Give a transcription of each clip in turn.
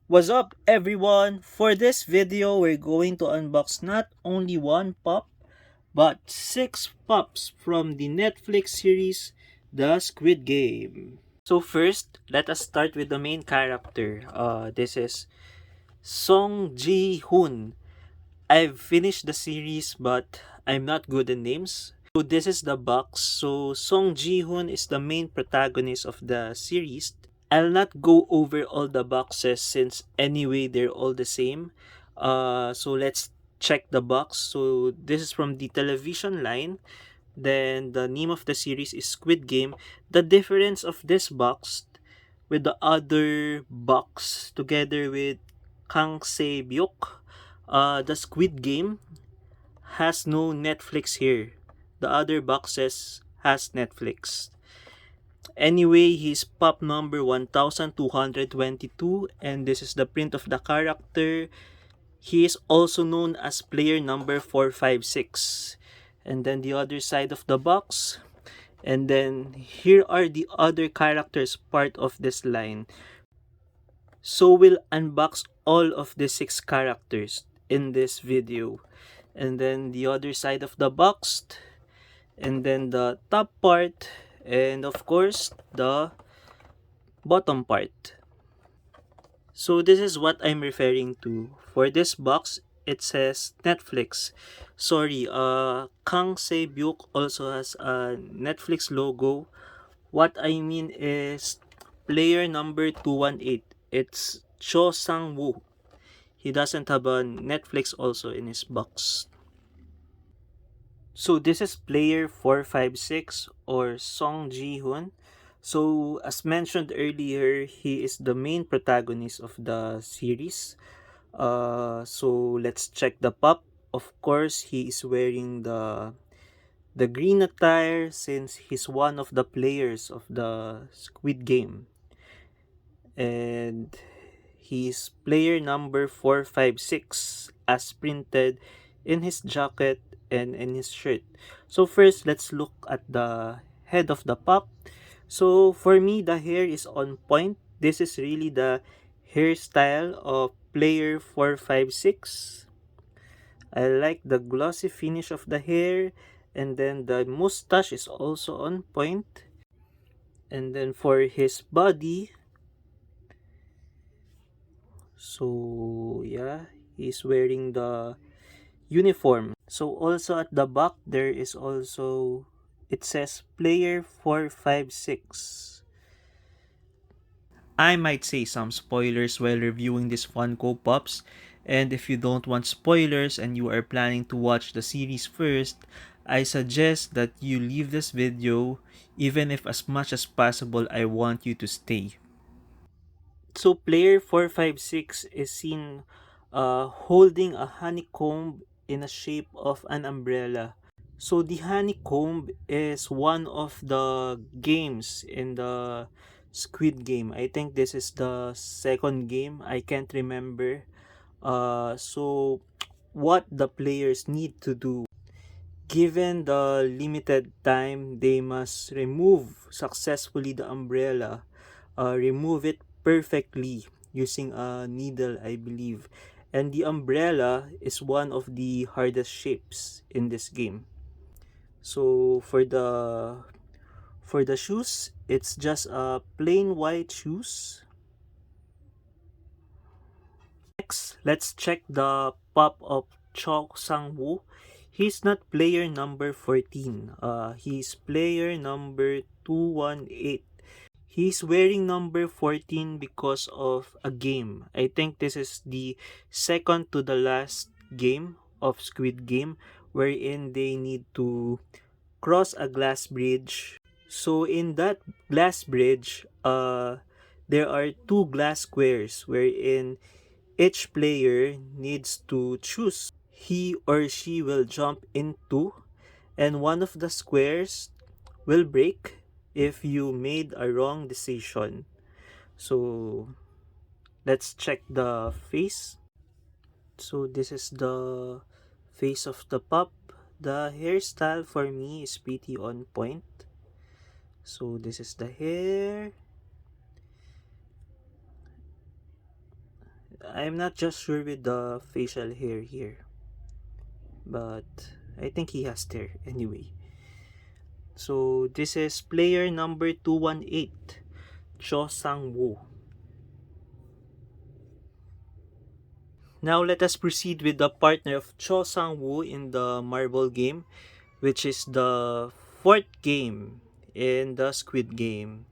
What's up everyone? For this video, we're going to unbox not only one pop, but 6 pops from the Netflix series, The Squid Game. So first, let us start with the main character. This is Ji-Hun. I've finished the series but I'm not good in names. So this is the box. So Ji-Hun is the main protagonist of the series. I'll not go over all the boxes since anyway they're all the same. So let's check the box. So this is from the television line. Then the name of the series is Squid Game. The difference of this box with the other box together with Kang SeBok, the Squid Game has no Netflix here. The other boxes has Netflix. Anyway, he's pop number 1222 and this is the print of the character. He is also known as player number 456. And then the other side of the box. And then here are the other characters part of this line. So we'll unbox all of the 6 characters in this video. And then the other side of the box. And then the top part. And of course, the bottom part. So this is what I'm referring to. For this box, it says Netflix. Sorry, Kang SeBok also has a Netflix logo. What I mean is player number 218. It's Cho Sang-woo. He doesn't have a Netflix also in his box. So this is player 456 or Song Ji-Hun. So as mentioned earlier, he is the main protagonist of the series. So let's check the pop. Of course, he is wearing the green attire since he's one of the players of the Squid Game. And he's player number 456 as printed in his jacket and in his shirt. So first, let's look at the head of the pop. So for me, the hair is on point. This is really the hairstyle of player 456. I like the glossy finish of the hair, and then the mustache is also on point. And then for his body, so yeah, he's wearing the uniform. So also at the back there is also, it says player 456. I might say some spoilers while reviewing these Funko Pops, and if you don't want spoilers and you are planning to watch the series first, I suggest that you leave this video, even if as much as possible I want you to stay. So player 456 is seen holding a honeycomb in a shape of an umbrella. So the honeycomb is one of the games in the Squid Game. I think this is the second game. I can't remember. So what the players need to do, given the limited time, they must remove successfully the umbrella. Remove it perfectly using a needle, I believe. And the umbrella is one of the hardest shapes in this game. So for the shoes, it's just a plain white shoes. Next, let's check the pop of Cho Sang-woo. He's not player number 14. He's player number 218. He's wearing number 14 because of a game. I think this is the second to the last game of Squid Game, wherein they need to cross a glass bridge. So in that glass bridge, there are 2 glass squares wherein each player needs to choose he or she will jump into, and one of the squares will break if you made a wrong decision. So let's check the face. So this is the face of the pup. The hairstyle for me is pretty on point. So this is the hair. I'm not just sure with the facial hair here, but I think he has hair anyway. So this is player number 218, Cho Sang-woo. Now let us proceed with the partner of Cho Sang-woo in the marble game, which is the fourth game in the Squid game.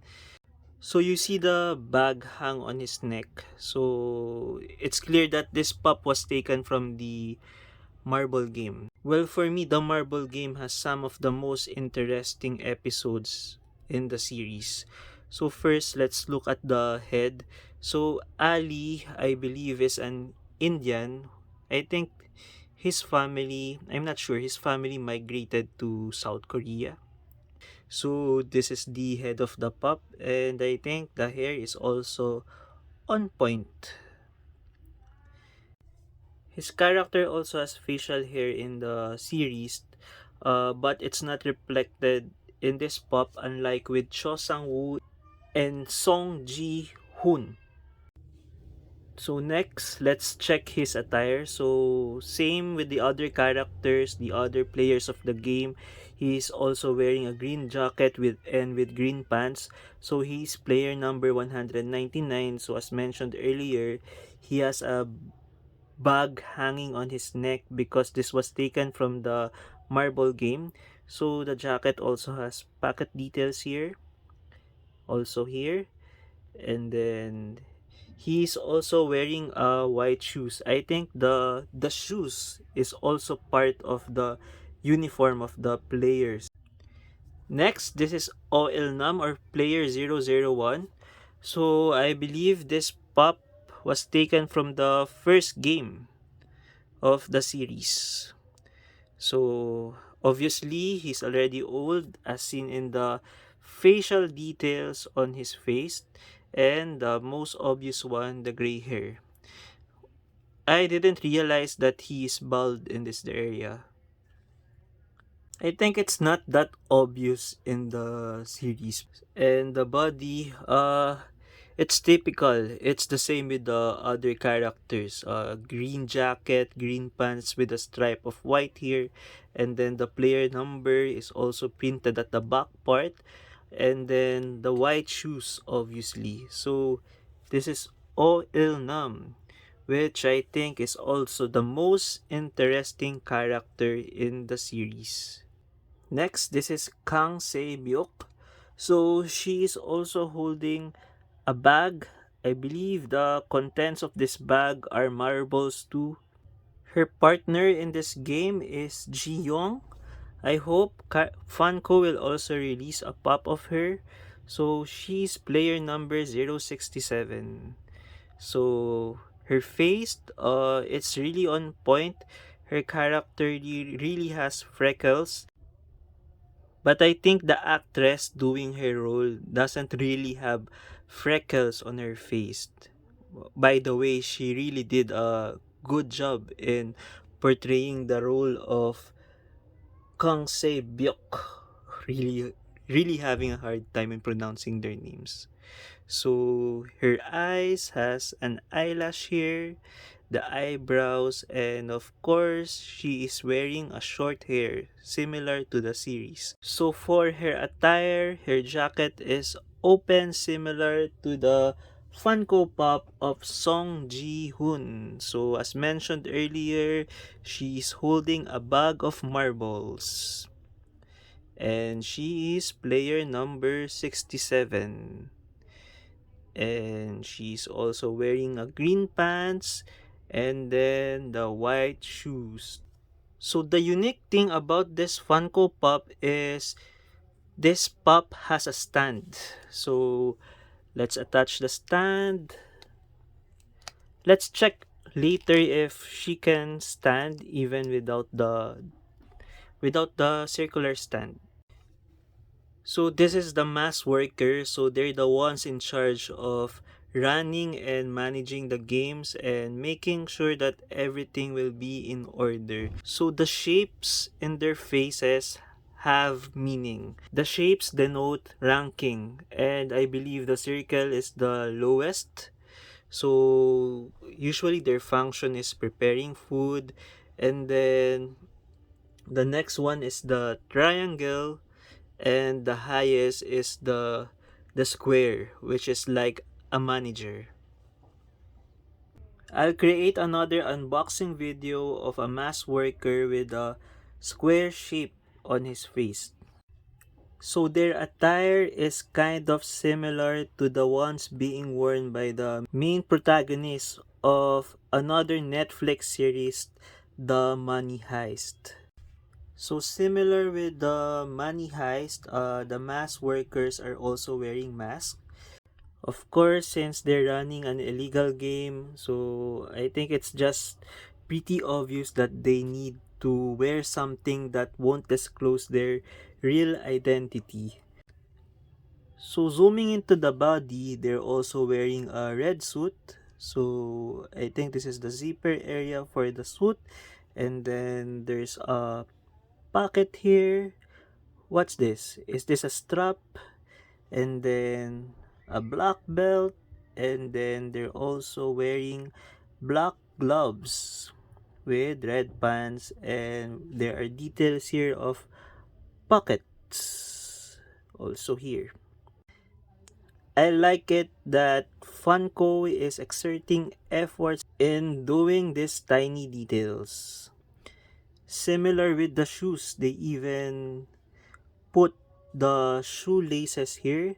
So you see the bag hang on his neck. So it's clear that this pup was taken from the marble game. Well, for me, the marble game has some of the most interesting episodes in the series. So first, let's look at the head. So Ali, I believe, is an Indian. I think his family, I'm not sure, his family migrated to South Korea. So this is the head of the pup, and I think the hair is also on point. His character also has facial hair in the series, but it's not reflected in this pup, unlike with Cho Sang-woo and Song Gi-Hun. So next, let's check his attire. So same with the other characters, the other players of the game. He's also wearing a green jacket with green pants. So he's player number 199. So as mentioned earlier, he has a bag hanging on his neck because this was taken from the marble game. So the jacket also has pocket details here, also here, and then he's also wearing white shoes. I think the shoes is also part of the uniform of the players. Next, this is OIlNam or player 001. So I believe this pup was taken from the first game of the series. So obviously he's already old as seen in the facial details on his face, and the most obvious one, the gray hair. I didn't realize that he is bald in this area. I think it's not that obvious in the series. And the body, it's typical. It's the same with the other characters. Green jacket, green pants with a stripe of white here. And then the player number is also printed at the back part. And then the white shoes, obviously. So this is OIlNam, which I think is also the most interesting character in the series. Next, this is Kang SeBok. So she is also holding a bag. I believe the contents of this bag are marbles too. Her partner in this game is Gi-Hun. I hope Funko will also release a pop of her. So she's player number 067. So her face, it's really on point. Her character really has freckles. But I think the actress doing her role doesn't really have freckles on her face. By the way, she really did a good job in portraying the role of Kang SeByeok. Really having a hard time in pronouncing their names. So her eyes has an eyelash here, the eyebrows, and of course she is wearing a short hair similar to the series. So for her attire, her jacket is open similar to the Funko Pop of Song Ji-Hun. So as mentioned earlier, she is holding a bag of marbles. And she is player number 67. And she's also wearing a green pants and then the white shoes. So the unique thing about this Funko Pop is this pop has a stand. So let's attach the stand. Let's check later if she can stand even without the circular stand. So this is the mass worker. So they're the ones in charge of running and managing the games and making sure that everything will be in order. So the shapes in their faces have meaning. The shapes denote ranking, and I believe the circle is the lowest. So usually their function is preparing food, and then the next one is the triangle, and the highest is the square, which is like a manager. I'll create another unboxing video of a mass worker with a square shape on his face. So their attire is kind of similar to the ones being worn by the main protagonist of another Netflix series, The Money Heist. So similar with the Money Heist, the mass workers are also wearing masks. Of course, since they're running an illegal game, so I think it's just pretty obvious that they need to wear something that won't disclose their real identity. So zooming into the body, they're also wearing a red suit. So I think this is the zipper area for the suit. And then there's a pocket here. What's this? Is this a strap? And then a black belt. And then they're also wearing black gloves with red pants. And there are details here of pockets also here. I like it that Funko is exerting efforts in doing these tiny details. Similar with the shoes, they even put the shoelaces here,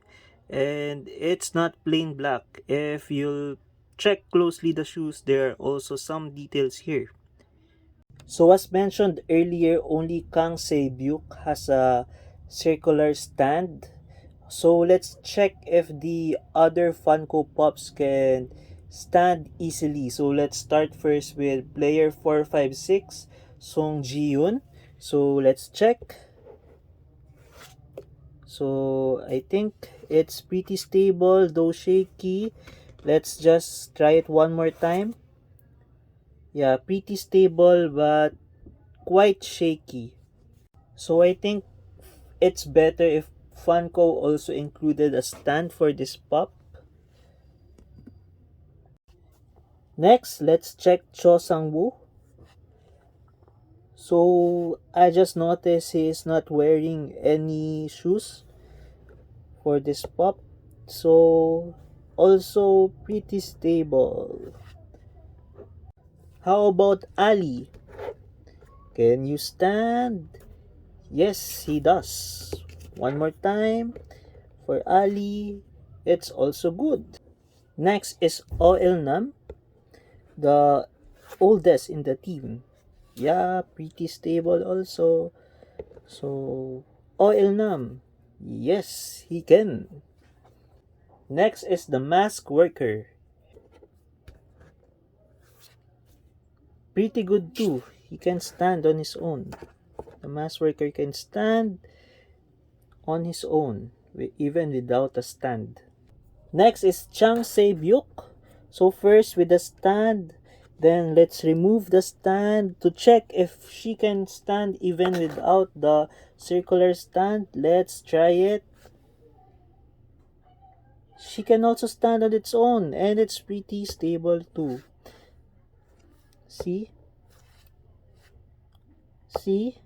and it's not plain black. If you'll check closely the shoes, there are also some details here. So as mentioned earlier, only Kang SeBok has a circular stand. So let's check if the other Funko Pops can stand easily. So let's start first with player 456, Song Gi-Hun. So let's check. So I think it's pretty stable, though shaky. Let's just try it one more time. Yeah, pretty stable but quite shaky. So I think it's better if Funko also included a stand for this pop. Next, let's check Cho Sang-woo. So I just noticed he is not wearing any shoes for this pop. So also pretty stable. How about Ali? Can you stand? Yes, he does. One more time. For Ali, it's also good. Next is OIlNam, the oldest in the team. Yeah, pretty stable also. So, OIlNam, yes, he can. Next is the mask worker. Pretty good too. He can stand on his own. The mask worker can stand on his own, even without a stand. Next is Kang SeBok. So first with the stand, then let's remove the stand to check if she can stand even without the circular stand. Let's try it. She can also stand on its own, and it's pretty stable too. See? See?